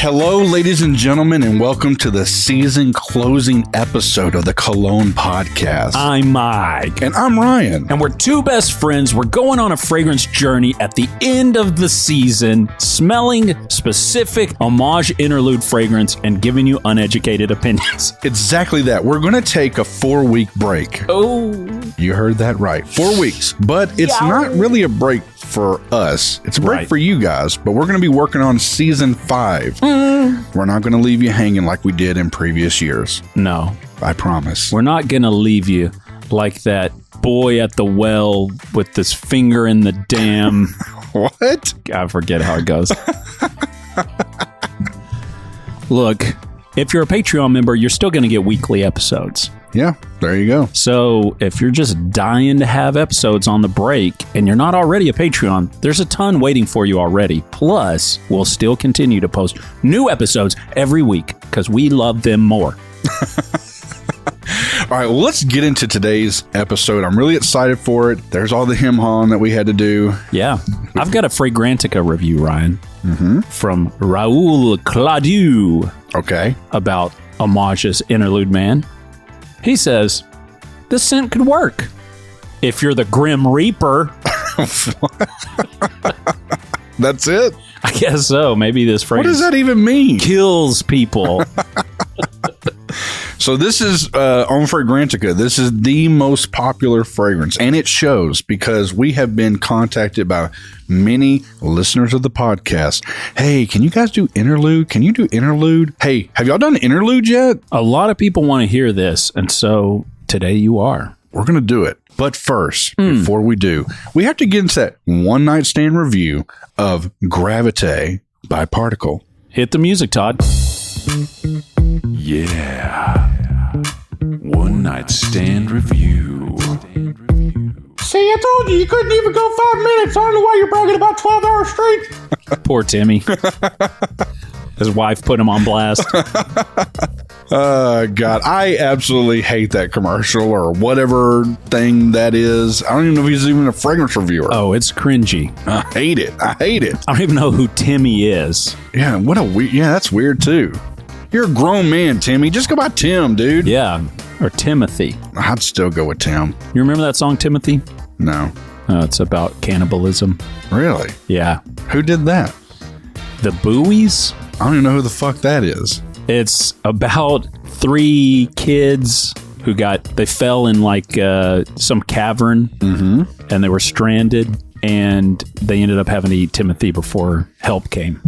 Hello, ladies and gentlemen, and welcome to the season closing episode of the Cologne podcast. I'm Mike. And I'm Ryan. And we're two best friends. We're going on a fragrance journey at the end of the season, smelling specific Amouage Interlude fragrance and giving you uneducated opinions. Exactly that. We're going to take a 4-week break. Oh. You heard that right. 4 weeks. But it's not really a break for us. It's a break for you guys, but we're going to be working on season 5. We're not going to leave you hanging like we did in previous years. No. I promise. We're not going to leave you like that boy at the well with his finger in the dam. What? I forget how it goes. Look, if you're a Patreon member, you're still going to get weekly episodes. Yeah, there you go. So if you're just dying to have episodes on the break and you're not already a Patreon, there's a ton waiting for you already. Plus, we'll still continue to post new episodes every week because we love them more. All right, well, let's get into today's episode. I'm really excited for it. There's all the hem-hawing that we had to do. Yeah. I've got a Fragrantica review, Ryan, from Raoul Claudieu. Okay. About Amouage's Interlude Man. He says, this scent could work if you're the Grim Reaper. That's it? I guess so. Maybe this phrase. What does that even mean? Kills people. So this is on Fragrantica. This is the most popular fragrance, and it shows because we have been contacted by many listeners of the podcast. Hey, can you guys do Interlude? Can you do Interlude? Hey, have y'all done Interlude yet? A lot of people want to hear this, and so today you are. We're going to do it. But first, before we do, we have to get into that one night stand review of Gravitate by Particle. Hit the music, Todd. Yeah. One night stand review. See, I told you couldn't even go 5 minutes. I don't know why you're bragging about 12 hours straight. Poor Timmy. His wife put him on blast. God, I absolutely hate that commercial or whatever thing that is. I don't even know if he's even a fragrance reviewer. Oh, it's cringy. I hate it. I don't even know who Timmy is. Yeah, what a weird. Yeah, that's weird too. You're a grown man, Timmy. Just go by Tim, dude. Yeah, or Timothy. I'd still go with Tim. You remember that song, Timothy? No. Oh, it's about cannibalism. Really? Yeah. Who did that? The Buoys? I don't even know who the fuck that is. It's about 3 kids who they fell in like some cavern and they were stranded and they ended up having to eat Timothy before help came.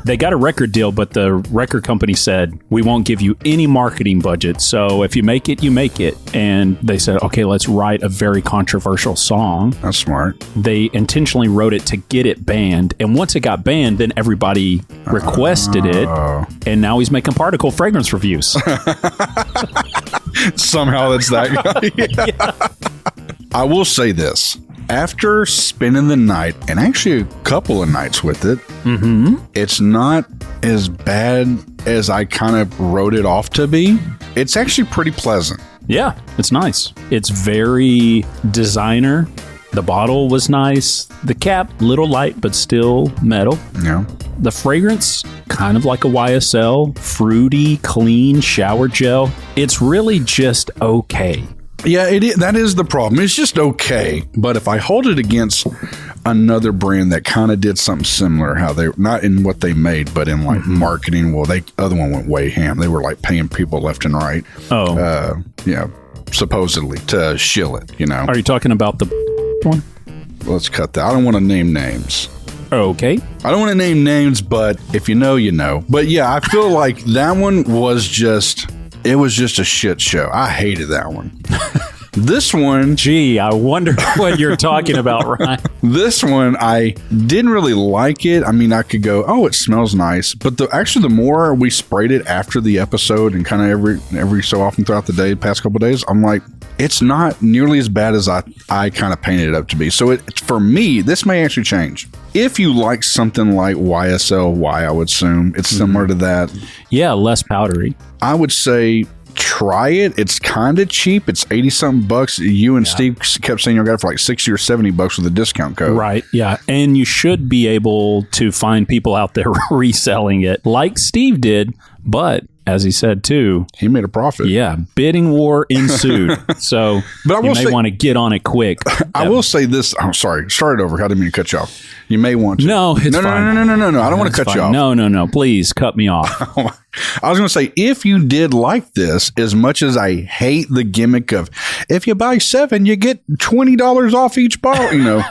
They got a record deal, but the record company said, we won't give you any marketing budget. So if you make it, you make it. And they said, okay, let's write a very controversial song. That's smart. They intentionally wrote it to get it banned. And once it got banned, then everybody requested it. And now he's making Particle fragrance reviews. Somehow that's that guy. Yeah. I will say this. After spending the night, and actually a couple of nights with it, it's not as bad as I kind of wrote it off to be. It's actually pretty pleasant. Yeah, it's nice. It's very designer. The bottle was nice. The cap, little light, but still metal. Yeah. The fragrance, kind of like a YSL, fruity, clean shower gel. It's really just okay. Yeah, that is the problem. It's just okay. But if I hold it against another brand that kind of did something similar, how they, not in what they made, but in like marketing, well, other one went way ham. They were like paying people left and right. Oh. Yeah, supposedly to shill it, you know. Are you talking about the one? Let's cut that. I don't want to name names. Okay. I don't want to name names, but if you know, you know. But yeah, I feel like that one was just... It was just a shit show. I hated that one. This one... Gee, I wonder what you're talking about, Ryan. This one, I didn't really like it. I mean, I could go, oh, it smells nice. But the more we sprayed it after the episode and kind of every so often throughout the day, past couple of days, I'm like, it's not nearly as bad as I kind of painted it up to be. So for me, this may actually change. If you like something like YSL Y, I would assume it's similar to that. Yeah, less powdery. I would say try it. It's kind of cheap. It's 80-something bucks. You and Steve kept saying you got it for like $60 or $70 with a discount code. Right. Yeah. And you should be able to find people out there reselling it like Steve did. But as he said, too, he made a profit. Yeah. Bidding war ensued. So but you may want to get on it quick. I will say this. I'm sorry. Start it over. I didn't mean to cut you off. You may want to. No, it's fine. No. I don't want to cut you off. No. Please cut me off. I was going to say, if you did like this, as much as I hate the gimmick of, if you buy 7, you get $20 off each bottle. You know,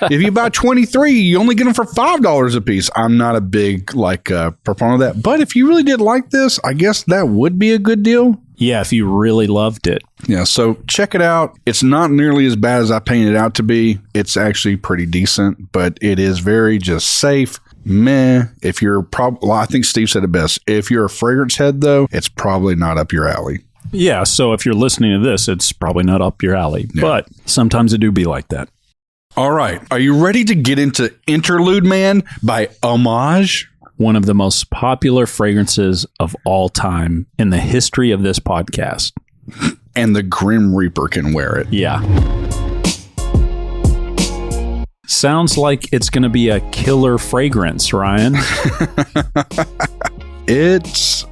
if you buy 23, you only get them for $5 a piece. I'm not a big proponent of that. But if you really did like this, I guess that would be a good deal. Yeah, if you really loved it. Yeah, so check it out. It's not nearly as bad as I painted it out to be. It's actually pretty decent, but it is very just safe. Meh. If you're I think Steve said it best. If you're a fragrance head, though, it's probably not up your alley. Yeah, so if you're listening to this, it's probably not up your alley. Yeah. But sometimes it do be like that. All right. Are you ready to get into Interlude Man by Amouage? One of the most popular fragrances of all time in the history of this podcast. And the Grim Reaper can wear it. Yeah. Sounds like it's going to be a killer fragrance, Ryan. It's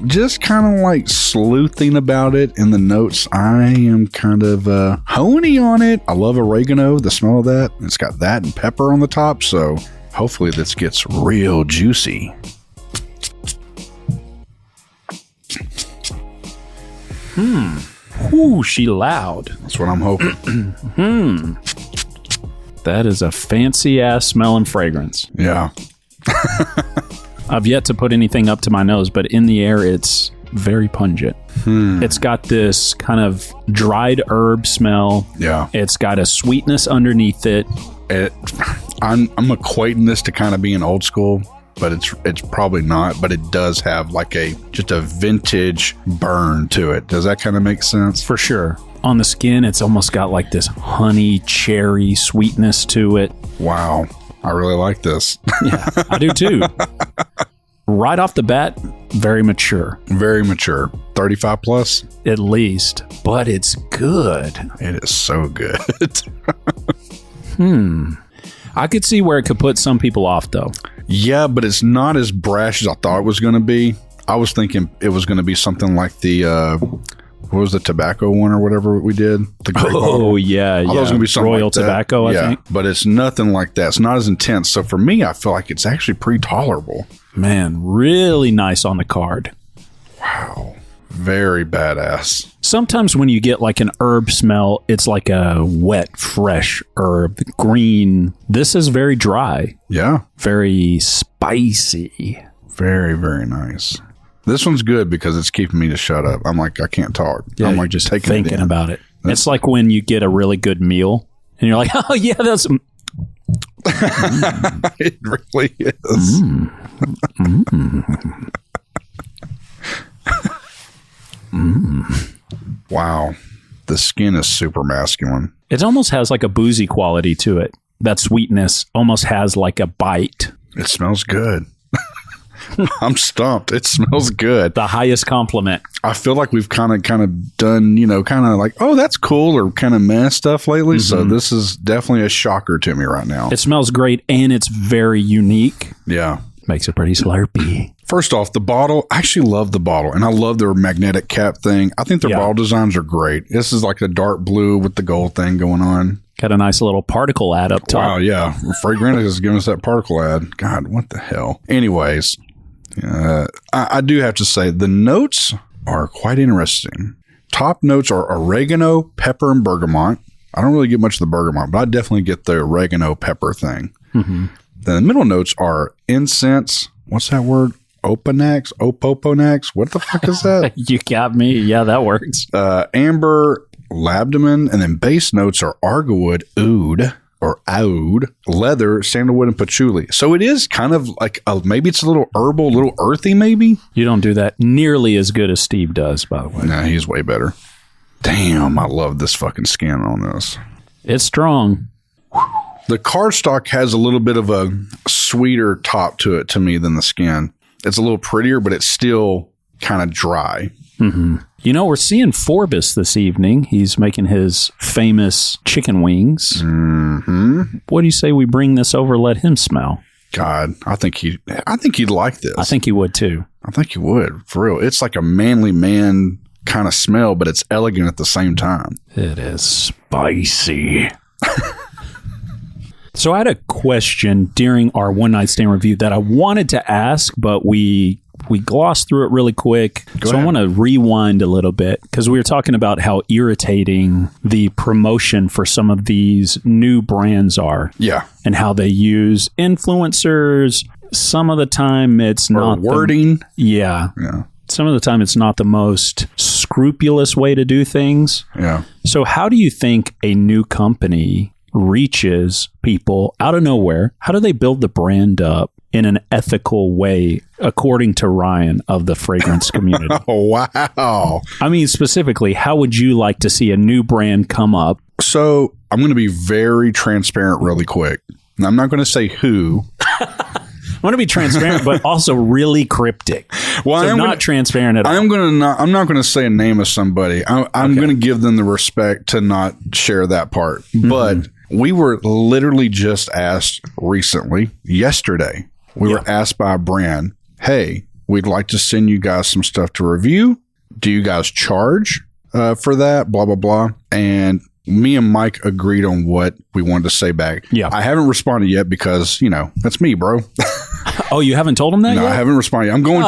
just kind of like sleuthing about it in the notes. I am kind of honey on it. I love oregano, the smell of that. It's got that and pepper on the top, so hopefully this gets real juicy. Ooh, she loud. That's what I'm hoping. That is a fancy-ass smelling fragrance. Yeah. I've yet to put anything up to my nose, but in the air, it's very pungent. It's got this kind of dried herb smell. Yeah. It's got a sweetness underneath it. I'm equating this to kind of being old school, but it's probably not. But it does have like just a vintage burn to it. Does that kind of make sense? For sure. On the skin, it's almost got like this honey cherry sweetness to it. Wow. I really like this. Yeah, I do too. Right off the bat, very mature. Very mature. 35 plus? At least. But it's good. It is so good. I could see where it could put some people off, though. Yeah, but it's not as brash as I thought it was going to be. I was thinking it was going to be something like the... what was the tobacco one or whatever we did? The grape bottle. Yeah. I thought it was going to be something Royal like that. Tobacco, I think. But it's nothing like that. It's not as intense. So for me, I feel like it's actually pretty tolerable. Man, really nice on the card. Wow. Very badass. Sometimes when you get like an herb smell, it's like a wet, fresh herb, green. This is very dry. Yeah. Very spicy. Very, very nice. This one's good because it's keeping me to shut up. I'm like, I can't talk. Yeah, I'm like just taking thinking about it. It's like when you get a really good meal and you're like, oh yeah, that's... It really is. Wow. The skin is super masculine. It almost has like a boozy quality to it. That sweetness almost has like a bite. It smells good. I'm stumped. It smells good. The highest compliment. I feel like we've kind of done, kind of like, oh, that's cool or kind of meh stuff lately. So this is definitely a shocker to me right now. It smells great and it's very unique. Yeah. Makes it pretty slurpy. First off, the bottle, I actually love the bottle and I love their magnetic cap thing. I think their bottle designs are great. This is like the dark blue with the gold thing going on. Got a nice little particle ad up top. Wow, yeah. Fragrant is giving us that particle ad. God, what the hell? Anyways, I do have to say the notes are quite interesting. Top notes are oregano, pepper, and bergamot. I don't really get much of the bergamot, but I definitely get the oregano pepper thing. Then the middle notes are incense. What's that word? Oponax? Opoponax? What the fuck is that? You got me. Yeah, that works. Amber, labdamen, and then base notes are argowood, oud, leather, sandalwood, and patchouli. So it is kind of like maybe it's a little herbal, a little earthy maybe. You don't do that nearly as good as Steve does, by the way. Nah, he's way better. Damn, I love this fucking skin on this. It's strong. The cardstock has a little bit of a sweeter top to it to me than the skin. It's a little prettier, but it's still kind of dry. You know, we're seeing Forbes this evening. He's making his famous chicken wings. What do you say we bring this over, let him smell? God, I think he'd like this. I think he would too. I think he would, for real. It's like a manly man kind of smell, but it's elegant at the same time. It is spicy. So I had a question during our one night stand review that I wanted to ask, but we glossed through it really quick. So I want to rewind a little bit because we were talking about how irritating the promotion for some of these new brands are. Yeah. And how they use influencers. Some of the time it's not wording. Yeah. Some of the time it's not the most scrupulous way to do things. Yeah. So how do you think a new company reaches people out of nowhere? How do they build the brand up in an ethical way, according to Ryan of the fragrance community? Oh, wow. I mean, specifically, how would you like to see a new brand come up? So I'm going to be very transparent really quick. And I'm not going to say who. I want to be transparent, but also really cryptic. Well, so I'm not transparent at all. I'm not going to say a name of somebody. I'm going to give them the respect to not share that part. But we were literally just asked recently, yesterday, we were asked by a brand, hey, we'd like to send you guys some stuff to review. Do you guys charge for that? Blah, blah, blah. And me and Myke agreed on what we wanted to say back. Yeah. I haven't responded yet because, that's me, bro. Oh, you haven't told him that yet? No, I haven't responded. I'm going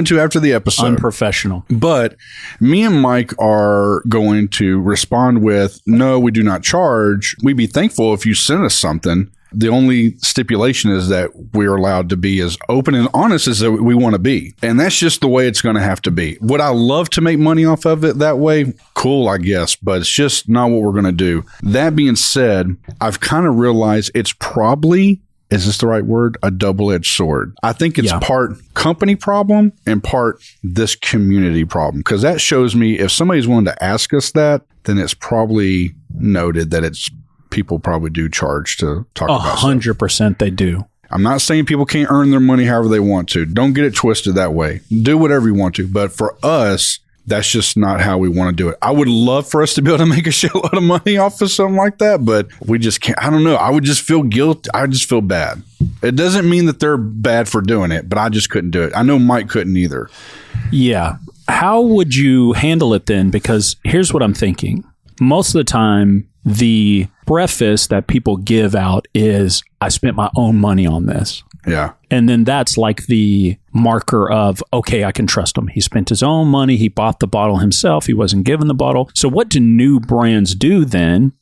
to after the episode. Unprofessional. But me and Myke are going to respond with, no, we do not charge. We'd be thankful if you send us something. The only stipulation is that we're allowed to be as open and honest as we want to be. And that's just the way it's going to have to be. Would I love to make money off of it that way? Cool, I guess, but it's just not what we're going to do. That being said, I've kind of realized it's probably, is this the right word? A double-edged sword. I think it's part company problem and part this community problem. Because that shows me if somebody's willing to ask us that, then it's probably noted that it's people probably do charge to talk about stuff. 100% they do. I'm not saying people can't earn their money however they want to. Don't get it twisted that way. Do whatever you want to. But for us, that's just not how we want to do it. I would love for us to be able to make a shitload of money off of something like that, but we just can't. I don't know. I would just feel guilty. I just feel bad. It doesn't mean that they're bad for doing it, but I just couldn't do it. I know Myke couldn't either. Yeah. How would you handle it then? Because here's what I'm thinking. Most of the time, the preface that people give out is, I spent my own money on this. Yeah. And then that's like the marker of, okay, I can trust him. He spent his own money. He bought the bottle himself. He wasn't given the bottle. So what do new brands do then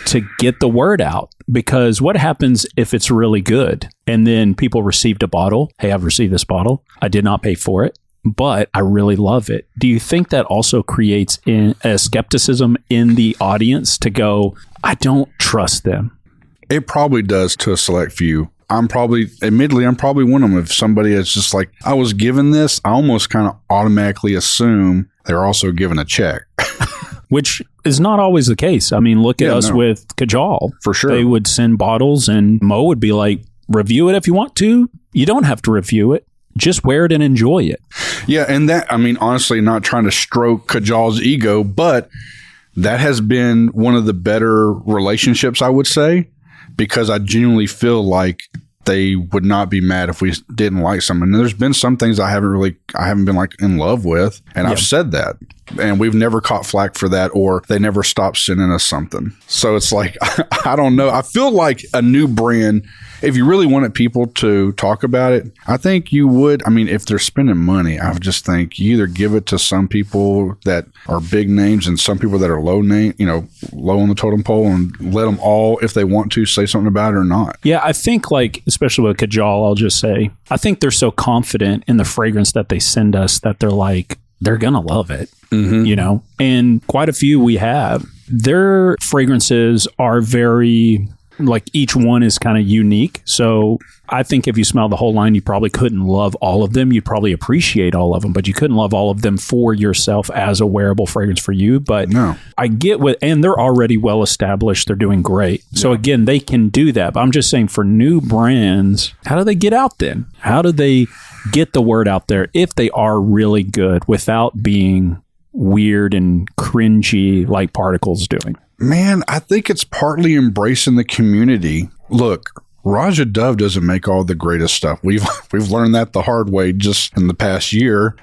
to get the word out? Because what happens if it's really good and then people received a bottle? Hey, I've received this bottle. I did not pay for it, but I really love it. Do you think that also creates a skepticism in the audience to go, I don't trust them? It probably does to a select few. Admittedly, I'm probably one of them. If somebody is just like, I was given this, I almost kind of automatically assume they're also given a check. Which is not always the case. I mean, look at us with Kajal. For sure. They would send bottles and Mo would be like, review it if you want to. You don't have to review it. Just wear it and enjoy it. Yeah, and that, I mean, honestly, not trying to stroke Kajal's ego, but that has been one of the better relationships, I would say, because I genuinely feel like they would not be mad if we didn't like something. And there's been some things I haven't been like in love with, and I've said that. And we've never caught flack for that, or they never stopped sending us something. So it's like, I don't know. I feel like a new brand, if you really wanted people to talk about it, I think you would. I mean, if they're spending money, I would just think you either give it to some people that are big names and some people that are low on the totem pole, and let them all, if they want to, say something about it or not. Yeah, I think like, especially with Kajal, I'll just say, I think they're so confident in the fragrance that they send us that they're like, they're going to love it, and quite a few we have. Their fragrances are very, like each one is kind of unique. So I think if you smell the whole line, you probably couldn't love all of them. You'd probably appreciate all of them, but you couldn't love all of them for yourself as a wearable fragrance for you. But no. I get and they're already well established. They're doing great. So again, they can do that. But I'm just saying for new brands, how do they get out then? How do they get the word out there if they are really good without being weird and cringy like Particle's doing? Man, I think it's partly embracing the community. Look, Raja Dove doesn't make all the greatest stuff. We've learned that the hard way just in the past year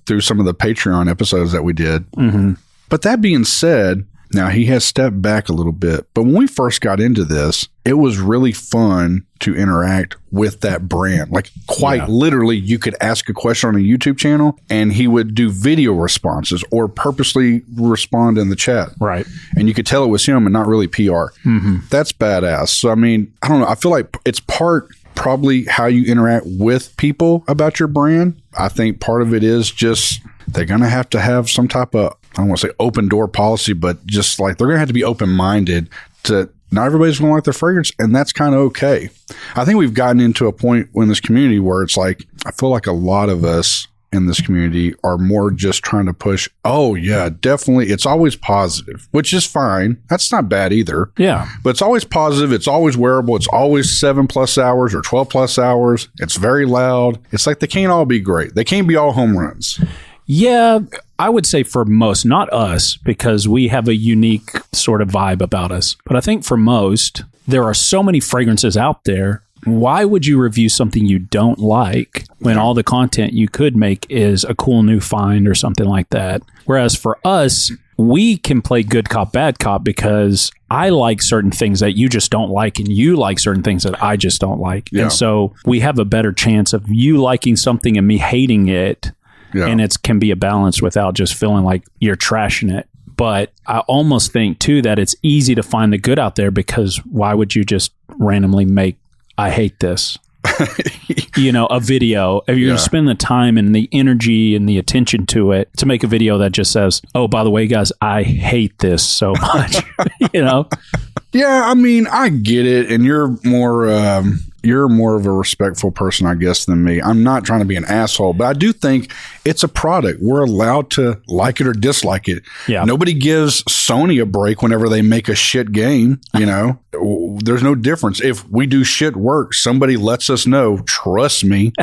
through some of the Patreon episodes that we did. Mm-hmm. But that being said, now he has stepped back a little bit. But when we first got into this, it was really fun to interact with that brand. Like quite literally, you could ask a question on a YouTube channel and he would do video responses or purposely respond in the chat. Right. And you could tell it was him and not really PR. Mm-hmm. That's badass. So, I mean, I don't know. I feel like it's probably how you interact with people about your brand. I think part of it is just they're going to have some type of, I don't want to say open door policy, but just like they're going to have to be open-minded to not everybody's going to like their fragrance, and that's kind of okay. I think we've gotten into a point in this community where it's like, I feel like a lot of us in this community are more just trying to push, oh yeah, definitely. It's always positive, which is fine. That's not bad either. Yeah. But it's always positive. It's always wearable. It's always 7+ hours or 12+ hours. It's very loud. It's like they can't all be great. They can't be all home runs. Yeah, I would say for most, not us, because we have a unique sort of vibe about us. But I think for most, there are so many fragrances out there. Why would you review something you don't like when all the content you could make is a cool new find or something like that? Whereas for us, we can play good cop, bad cop because I like certain things that you just don't like and you like certain things that I just don't like. Yeah. And so we have a better chance of you liking something and me hating it. Yeah. And it can be a balance without just feeling like you're trashing it. But I almost think, too, that it's easy to find the good out there because why would you just randomly make, I hate this, a video? If you're going to spend the time and the energy and the attention to it to make a video that just says, oh, by the way, guys, I hate this so much, Yeah, I mean, I get it. And you're more of a respectful person, I guess, than me. I'm not trying to be an asshole, but I do think it's a product. We're allowed to like it or dislike it. Yeah. Nobody gives Sony a break whenever they make a shit game. There's no difference. If we do shit work, somebody lets us know. Trust me.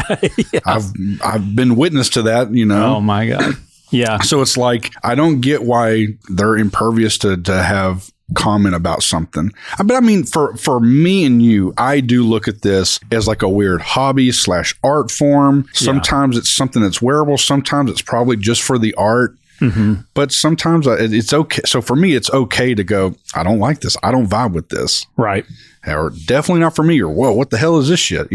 I've been witness to that, Oh my God. Yeah. So it's like, I don't get why they're impervious to have comment about something. But I mean, for me and you, I do look at this as like a weird hobby / art form. Sometimes it's something that's wearable. Sometimes it's probably just for the art. Mm-hmm. But sometimes it's okay. So for me, it's okay to go, I don't like this. I don't vibe with this. Right. Or definitely not for me. Or, whoa, what the hell is this shit?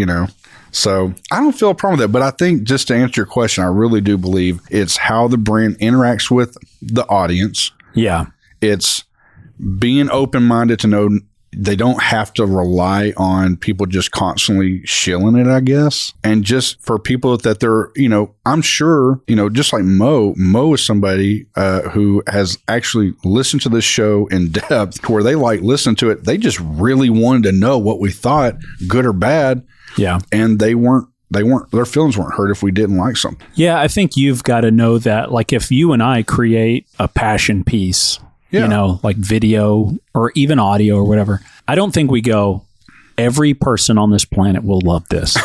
So I don't feel a problem with that. But I think just to answer your question, I really do believe it's how the brand interacts with the audience. Yeah. It's being open-minded to know they don't have to rely on people just constantly shilling it, I guess. And just for people that they're, I'm sure, just like Mo is somebody who has actually listened to this show in depth where they listen to it. They just really wanted to know what we thought, good or bad. Yeah. And their feelings weren't hurt if we didn't like something. Yeah. I think you've got to know that, like, if you and I create a passion piece, like video or even audio or whatever, I don't think we go, every person on this planet will love this.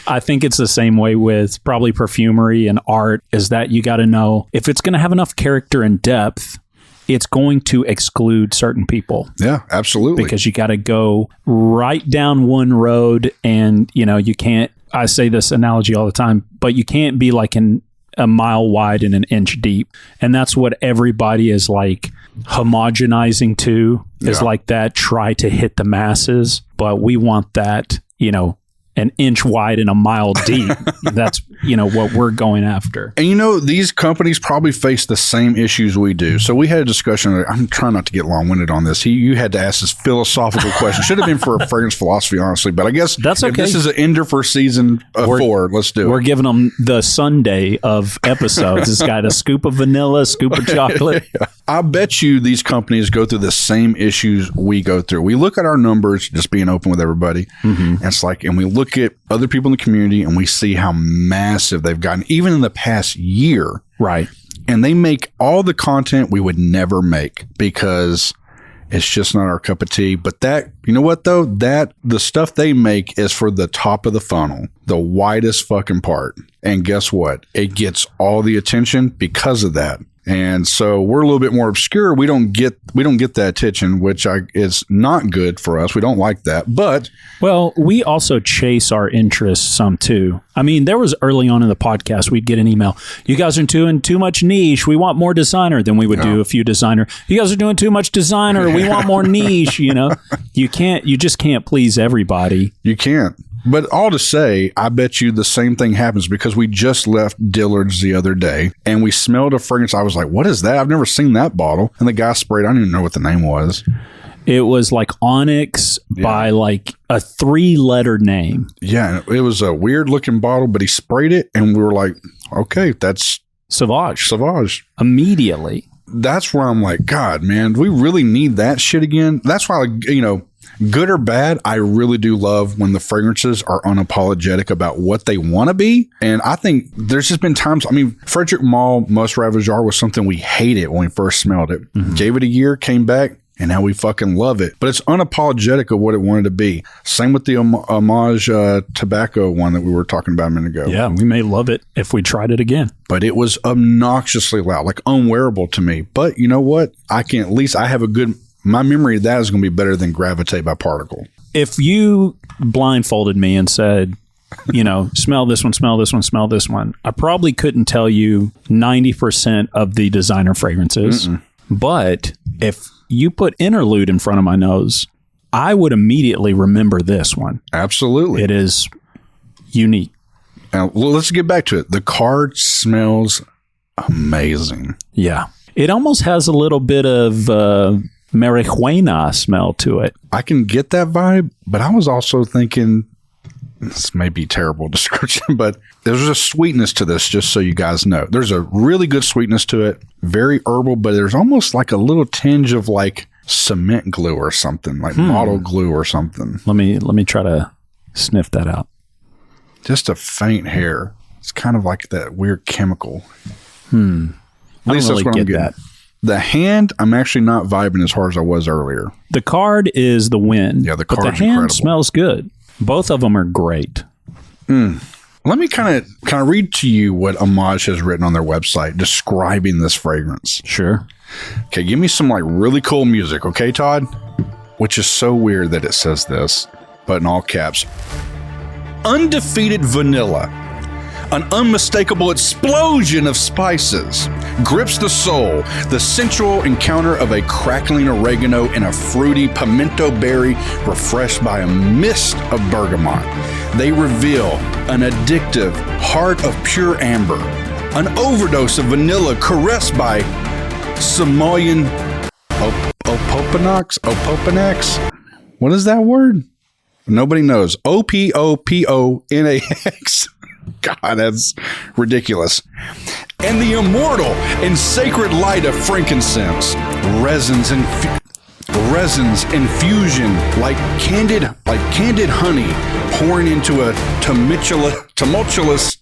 I think it's the same way with probably perfumery and art, is that you got to know if it's going to have enough character and depth, it's going to exclude certain people. Yeah, absolutely. Because you got to go right down one road and, you can't, I say this analogy all the time, but you can't be like a mile wide and an inch deep. And that's what everybody is like homogenizing to, is like that, try to hit the masses. But we want that, an inch wide and a mile deep. That's, what we're going after. And these companies probably face the same issues we do. So we had a discussion. I'm trying not to get long-winded on this. You had to ask this philosophical question. Should have been for a fragrance philosophy, honestly. But I guess that's okay. If this is an ender for season 4, let's do it. We're giving them the Sunday of episodes. It's got a scoop of vanilla, scoop of chocolate. I bet you these companies go through the same issues we go through. We look at our numbers, just being open with everybody. Mm-hmm. And it's like, and we look at other people in the community and we see how massive they've gotten, even in the past year. Right. And they make all the content we would never make because It's just not our cup of tea. But that, you know what though? That the stuff they make is for the top of the funnel, the widest fucking part. And guess what? It gets all the attention because of that. And so we're a little bit more obscure. We don't get that attention, which is not good for us. We don't like that. But well, we also chase our interests some too. I mean, there was early on in the podcast, we'd get an email. You guys are doing too much niche. We want more designer. Then we would do a few designer. You guys are doing too much designer. We want more niche. You know, you just can't please everybody. You can't. But all to say, I bet you the same thing happens because we just left Dillard's the other day and we smelled a fragrance. I was like, what is that? I've never seen that bottle. And the guy sprayed. I didn't even know what the name was. It was like Onyx by like a 3-letter name. Yeah. It was a weird looking bottle, but he sprayed it and we were like, okay, that's Sauvage. Immediately. That's where I'm like, God, man, do we really need that shit again? That's why, good or bad, I really do love when the fragrances are unapologetic about what they want to be. And I think there's just been times, Frederic Malle Most Ravageur was something we hated when we first smelled it. Mm-hmm. Gave it a year, came back, and now we fucking love it. But it's unapologetic of what it wanted to be. Same with the Amouage tobacco one that we were talking about a minute ago. Yeah, we may love it if we tried it again. But it was obnoxiously loud, like unwearable to me. But you know what? I have my memory of that is going to be better than Gravitate by Particle. If you blindfolded me and said, smell this one, smell this one, smell this one, I probably couldn't tell you 90% of the designer fragrances. Mm-mm. But if you put Interlude in front of my nose, I would immediately remember this one. Absolutely. It is unique. Now, let's get back to it. The card smells amazing. Yeah. It almost has a little bit of marijuana smell to it. I can get that vibe, but I was also thinking, this may be terrible description, but there's a sweetness to this, just so you guys know. There's a really good sweetness to it, very herbal, but there's almost like a little tinge of like cement glue or something, like model glue or something. Let me try to sniff that out. Just a faint hair. It's kind of like that weird chemical. At least that's what I'm getting. That. The hand, I'm actually not vibing as hard as I was earlier. The card is the wind. Yeah, the card's but the hand incredible. Smells good. Both of them are great. Let me kind of read to you what Amouage has written on their website describing this fragrance. Sure. Okay, give me some like really cool music, okay, Todd? Which is so weird that it says this, but in all caps. Undefeated vanilla, an unmistakable explosion of spices, grips the soul, the sensual encounter of a crackling oregano and a fruity pimento berry refreshed by a mist of bergamot. They reveal an addictive heart of pure amber, an overdose of vanilla caressed by Samoyed Opopanax? What is that word? Nobody knows. Opoponax. God, that's ridiculous. And the immortal and sacred light of frankincense, resins infusion like candid honey pouring into a tumultuous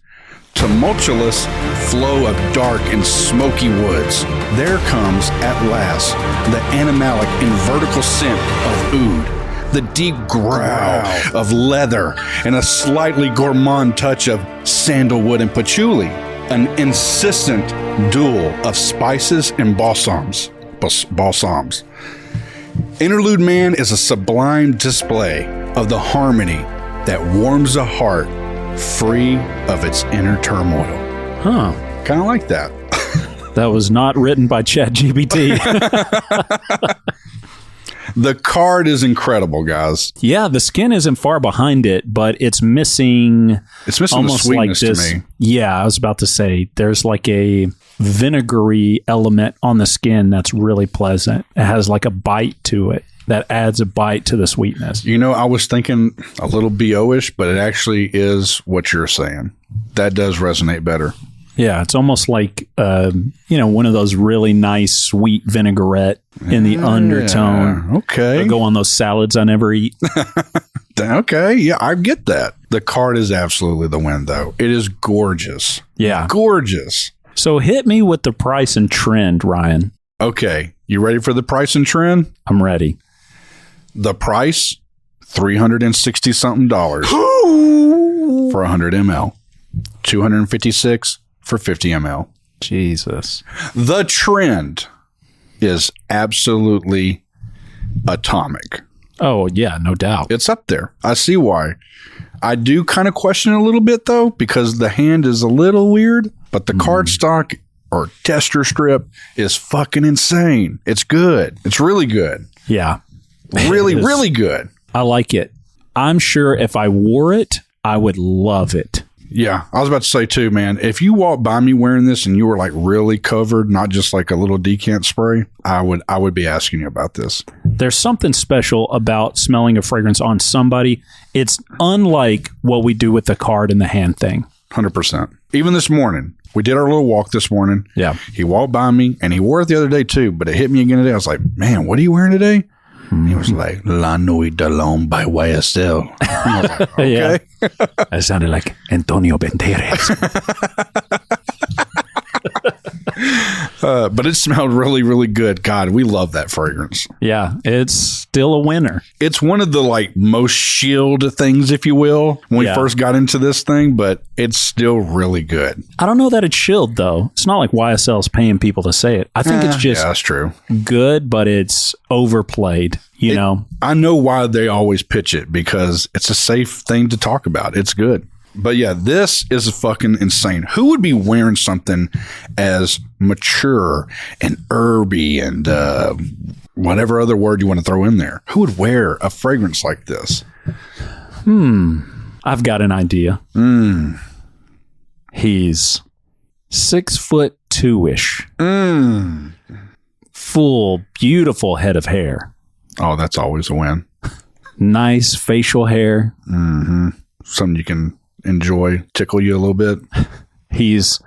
flow of dark and smoky woods. There comes at last the animalic and vertical scent of oud, the deep growl of leather, and a slightly gourmand touch of sandalwood and patchouli, an insistent duel of spices and balsams. Interlude Man is a sublime display of the harmony that warms the heart, free of its inner turmoil. Huh. Kind of like that. That was not written by ChatGPT. The card is incredible, guys. Yeah, the skin isn't far behind it, but it's missing almost the sweetness like this. To me. Yeah, I was about to say there's like a vinegary element on the skin that's really pleasant. It has like a bite to it that adds a bite to the sweetness. I was thinking a little BO-ish, but it actually is what you're saying. That does resonate better. Yeah, it's almost like, one of those really nice sweet vinaigrette in the undertone. Okay. That go on those salads I never eat. Okay. Yeah, I get that. The card is absolutely the win, though. It is gorgeous. Yeah. Gorgeous. So hit me with the price and trend, Ryan. Okay, you ready for the price and trend? I'm ready. The price, $360 something for 100 ml, $256 for 50 ml. Jesus. The trend is absolutely atomic. Oh, yeah, no doubt. It's up there. I see why. I do kind of question it a little bit, though, because the hand is a little weird, but the cardstock or tester strip is fucking insane. It's good. It's really good. Yeah. Really good. I like it. I'm sure if I wore it, I would love it. Yeah, I was about to say too, man, if you walked by me wearing this and you were like really covered, not just like a little decant spray, I would be asking you about this. There's something special about smelling a fragrance on somebody. It's unlike what we do with the card and the hand thing. 100%. Even this morning, we did our little walk this morning. Yeah. He walked by me and he wore it the other day too, but it hit me again today. I was like, man, what are you wearing today? He was like, La Nuit de l'Homme by YSL. I was like, okay. Yeah. I sounded like Antonio Banderas. But it smelled really, really good. God, we love that fragrance. Yeah, it's still a winner. It's one of the like most shield things, if you will, when we first got into this thing, but it's still really good. I don't know that it's chilled, though. It's not like YSL's paying people to say it. I think it's just that's true. Good, but it's overplayed, you know? I know why they always pitch it, because it's a safe thing to talk about. It's good. But yeah, this is fucking insane. Who would be wearing something as mature and herby and whatever other word you want to throw in there? Who would wear a fragrance like this? I've got an idea. He's 6'2" full, beautiful head of hair. Oh, that's always a win. Nice facial hair. Something you can enjoy, tickle you a little bit. He's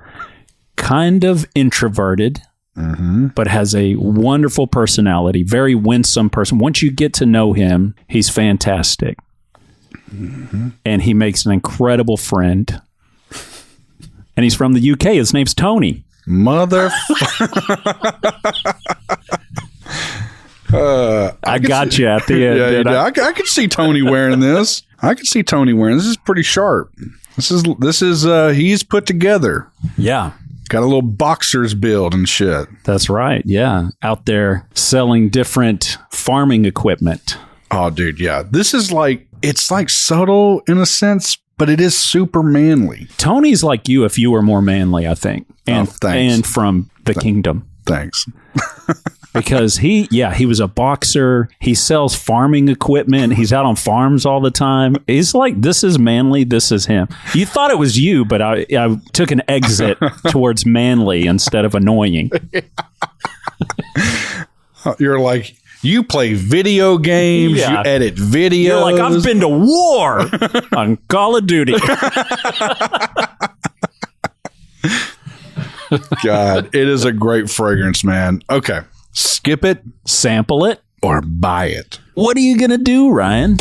kind of introverted, but has a wonderful personality, very winsome person. Once you get to know him, he's fantastic. And he makes an incredible friend. And he's from the UK. His name's Tony. I got you at the end. Yeah, I could see Tony wearing this. This is pretty sharp. This is he's put together. Yeah. Got a little boxer's build and shit. That's right. Yeah. Out there selling different farming equipment. Oh, dude. Yeah. This is like, it's like subtle in a sense, but it is super manly. Tony's like you if you were more manly, I think. And, and from the kingdom. Thanks. Because he was a boxer. He sells farming equipment. He's out on farms all the time. He's like, this is manly. This is him. You thought it was you, but I took an exit towards manly instead of annoying. You're like, you play video games. You edit videos. You're like, I've been to war on Call of Duty. God, it is a great fragrance, man. Okay. Skip it, sample it, or buy it. What are you going to do, Ryan?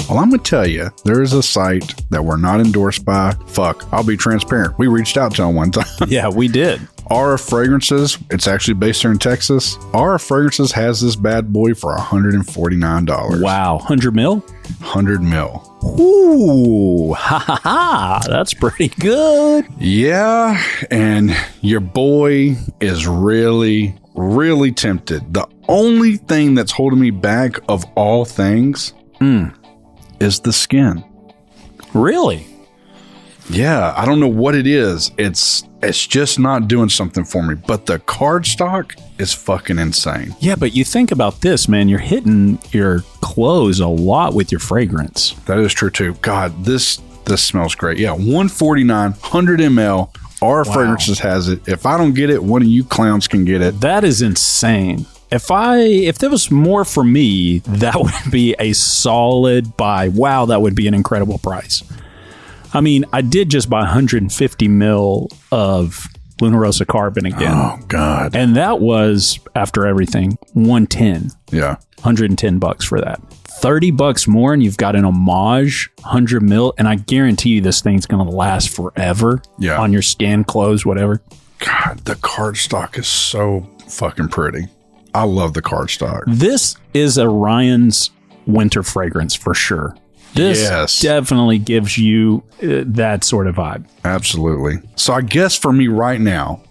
Well, I'm going to tell you, there is a site that we're not endorsed by. Fuck, I'll be transparent. We reached out to them one time. Yeah, we did. Aura Fragrances, it's actually based here in Texas. Aura Fragrances has this bad boy for $149. Wow, 100 mil? 100 mil. Ooh, ha ha ha. That's pretty good. Yeah, and your boy is really, really tempted. The only thing that's holding me back of all things is the skin. Really? Yeah, I don't know what it is. It's just not doing something for me. But the cardstock is fucking insane. Yeah, but you think about this, man. You're hitting your clothes a lot with your fragrance. That is true too. God, this smells great. Yeah, 149, 100 ml. Our Fragrances has it. If I don't get it, one of you clowns can get it. That is insane. If there was more for me, that would be a solid buy. Wow, that would be an incredible price. I mean, I did just buy 150 mil of Luna Rosa Carbon again. Oh, God. And that was, after everything, 110. Yeah. $110 for that. $30 more and you've got an Amouage 100 mil. And I guarantee you this thing's going to last forever on your skin, clothes, whatever. God, the cardstock is so fucking pretty. I love the cardstock. This is a Ryan's winter fragrance for sure. This definitely gives you that sort of vibe. Absolutely. So I guess for me right now,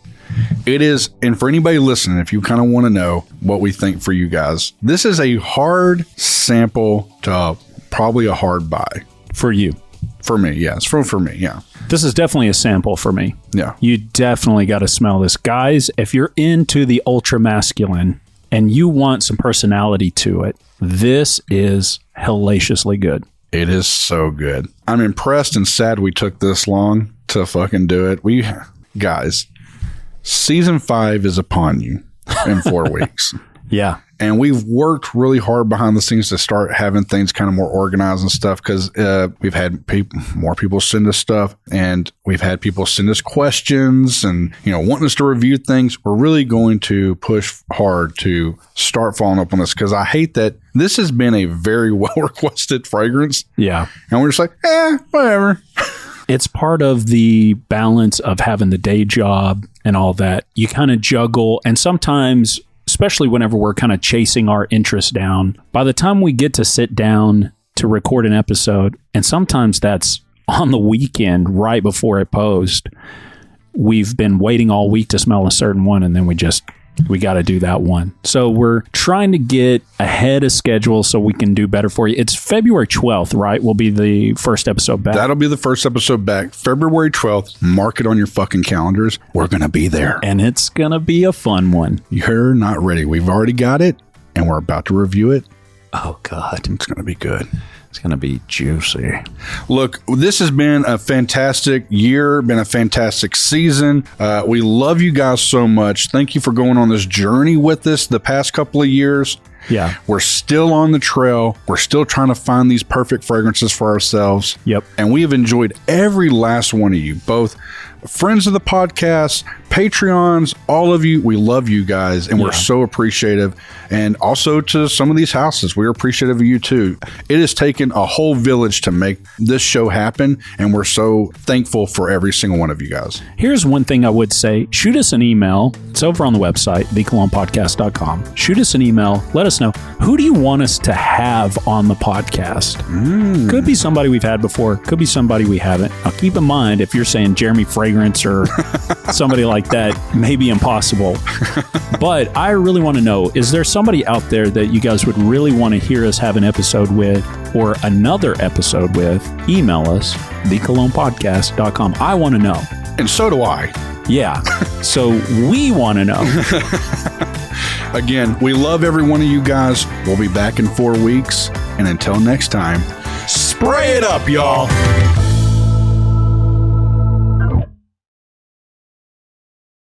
it is, and for anybody listening, if you kind of want to know what we think for you guys, this is a hard sample to probably a hard buy. For you. For me, yeah. It's for me, yeah. This is definitely a sample for me. Yeah. You definitely got to smell this. Guys, if you're into the ultra masculine and you want some personality to it, this is hellaciously good. It is so good. I'm impressed and sad we took this long to fucking do it. Guys, season 5 is upon you in 4 weeks. Yeah. And we've worked really hard behind the scenes to start having things kind of more organized and stuff because we've had more people send us stuff, and we've had people send us questions and, wanting us to review things. We're really going to push hard to start following up on this because I hate that this has been a very well-requested fragrance. Yeah. And we're just like, whatever. It's part of the balance of having the day job and all that. You kind of juggle, and sometimes, especially whenever we're kind of chasing our interests down, by the time we get to sit down to record an episode, and sometimes that's on the weekend right before it posts, we've been waiting all week to smell a certain one, and then we got to do that one. So we're trying to get ahead of schedule so we can do better for you. It's February 12th, right? Will be the first episode back. That'll be the first episode back. February 12th. Mark it on your fucking calendars. We're going to be there. And it's going to be a fun one. You're not ready. We've already got it, and we're about to review it. Oh, God. It's going to be good. It's going to be juicy. Look, this has been a fantastic year, been a fantastic season. We love you guys so much. Thank you for going on this journey with us the past couple of years. Yeah. We're still on the trail. We're still trying to find these perfect fragrances for ourselves. Yep. And we have enjoyed every last one of you, both friends of the podcast, Patreons, all of you. We love you guys, and we're so appreciative. And also to some of these houses, we're appreciative of you too. It has taken a whole village to make this show happen, and we're so thankful for every single one of you guys. Here's one thing I would say. Shoot us an email. It's over on the website, thecolonepodcast.com. Shoot us an email. Let us know, who do you want us to have on the podcast? Could be somebody we've had before. Could be somebody we haven't. Now, keep in mind, if you're saying Jeremy Fragrance or somebody like that, may be impossible. But I really want to know, is there somebody out there that you guys would really want to hear us have an episode with or another episode with? Email us, thecolonepodcast.com. I want to know. And so do I. Yeah. So we want to know. Again, we love every one of you guys. We'll be back in 4 weeks. And until next time, spray it up, y'all.